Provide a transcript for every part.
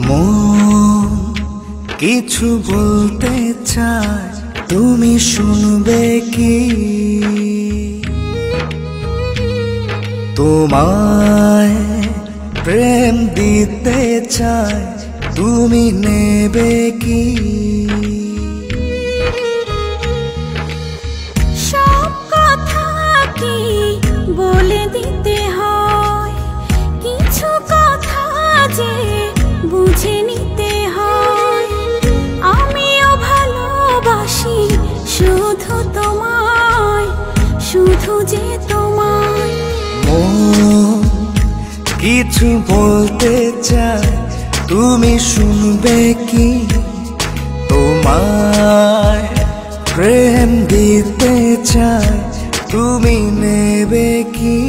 মন কিছু বলতে চায়, তুমি শুনবে কি? তোমায় প্রেম দিতে চায়, তুমি নেবে কি? সব কথা কি বলে দিতে হয়? কিছু কথা যে বুঝে নিতে হয়। আমিও ভালোবাসি শুধু তোমায়, শুধু যে তোমায়। মন কিছু বলতে চায়, তুমি শুনবে কি? তোমায় প্রেম দিতে চায়, তুমি নেবে কি?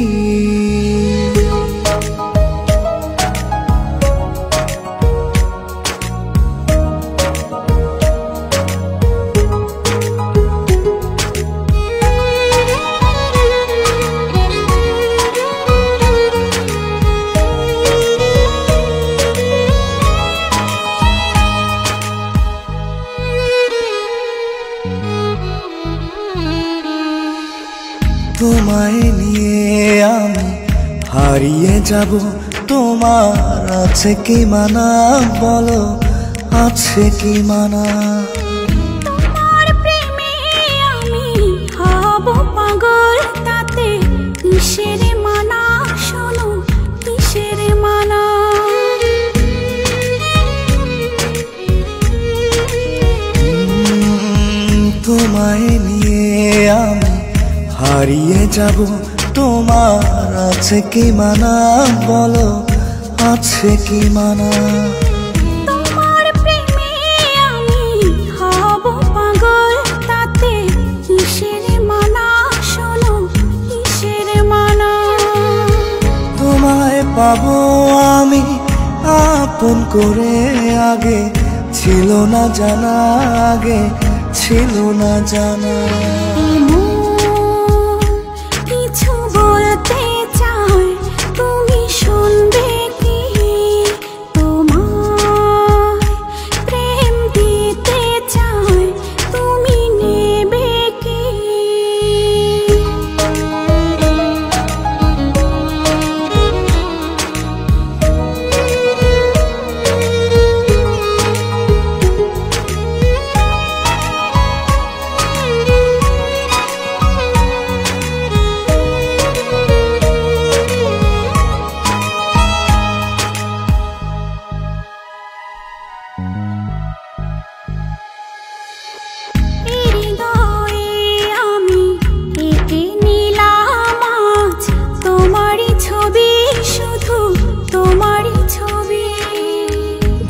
তোমায় নিয়ে আমি হারিয়ে যাব, তোমার আছে কি মানা? বলো, আছে কি মানা? তোমার প্রেমে আমি হব পাগল, তাতে কিসের মানা? শোনো, কিসের মানা? তোমায় নিয়ে আমি হারিয়ে যাব, তোমার আছে কি মানা? বলো, আছে কি মানা? তোমার প্রেমে আমি হব পাগল, তাতে কিসের মানা? শোনো, কিসের মানা? তোমায় পাবো আমি আপন করে, আগে ছিল না জানা, আগে ছিল না জানা। কিছু বলতে চাই, তুমি শুনবে কি? তোমায় প্রেম দিতে চাই, তুমি নেবে কি?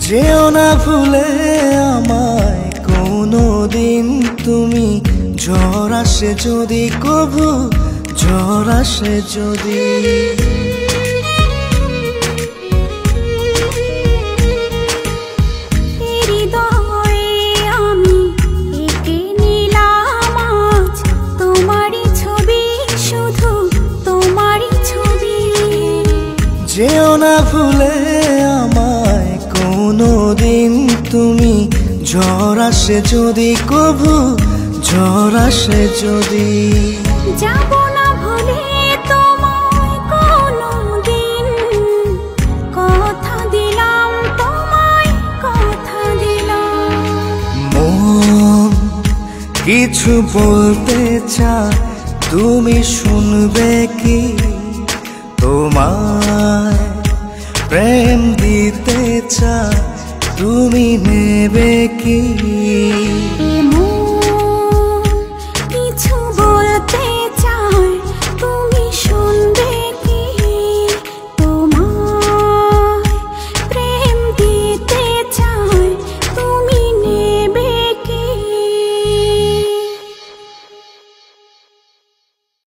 যেও না ভুলে আমায় কোনো দিন তুমি, ঝড় আসে যদি কভু, ঝড় আসে যদি। আমি এঁকে নিলাম আজ তোমারই ছবি, শুধু তোমারই ছবি। যেও না ভুলে আমায় কোনো দিন তুমি, ঝড় আসে যদি কভু, ঝড় আসে যদি। যাব না ভুলে তোমায় কোনো দিন, কথা দিলাম তোমায়, কথা দিলাম। মন কিছু বলতে চায়, তুমি শুনবে কি? তোমায় প্রেম দিতে চায়,